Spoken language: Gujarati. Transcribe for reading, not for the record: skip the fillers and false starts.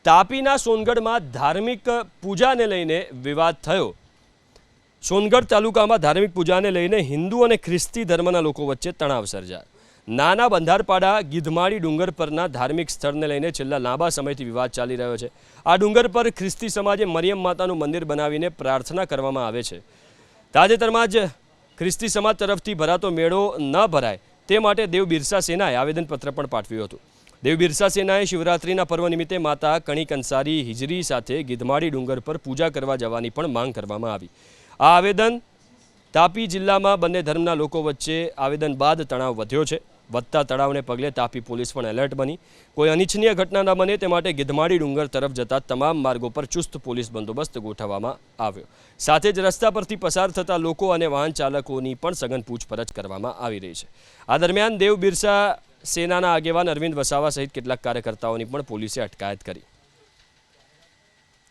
તાપીના સોનગઢમાં ધાર્મિક પૂજાને લઈને વિવાદ થયો। સોનગઢ તાલુકામાં ધાર્મિક પૂજાને લઈને હિન્દુ અને ખ્રિસ્તી ધર્મના લોકો વચ્ચે તણાવ સર્જાયો। નાના બંધારપાડા ગીધમાળી ડુંગર પરના ધાર્મિક સ્થળને લઈને છેલ્લા લાંબા સમયથી વિવાદ ચાલી રહ્યો છે। આ ડુંગર પર ખ્રિસ્તી સમાજે મરિયમ માતાનું મંદિર બનાવીને પ્રાર્થના કરવામાં આવે છે। તાજેતરમાં જ ખ્રિસ્તી સમાજ તરફથી ભરાતો મેળો ન ભરાય તે માટે દેવ બિરસા સેનાએ આવેદનપત્ર પણ પાઠવ્યું હતું। દેવ બિરસા સેનાએ શિવરાત્રિના પર્વ નિમિત્તે માતા કણિક અંસારી હિજરી સાથે ગીધમાળી ડુંગર પર પૂજા કરવા જવાની પણ માંગ કરવામાં આવી। આ આવેદન તાપી જિલ્લામાં બંને ધર્મના લોકો વચ્ચે આવેદન બાદ તણાવ વધ્યો છે। વધતા તણાવને પગલે તાપી પોલીસ પણ એલર્ટ બની। કોઈ અનિચ્છનીય ઘટના ન બને તે માટે ગીધમાળી ડુંગર તરફ જતા તમામ માર્ગો પર ચુસ્ત પોલીસ બંદોબસ્ત ગોઠવવામાં આવ્યો। સાથે જ રસ્તા પરથી પસાર થતા લોકો અને વાહન ચાલકોની પણ સઘન પૂછપરછ કરવામાં આવી રહી છે। આ દરમિયાન દેવ બિરસા સેનાના આગેવાન અરવિંદ વસાવા સહિત કેટલાક કાર્યકર્તાઓની પણ પોલીસે અટકાયત કરી।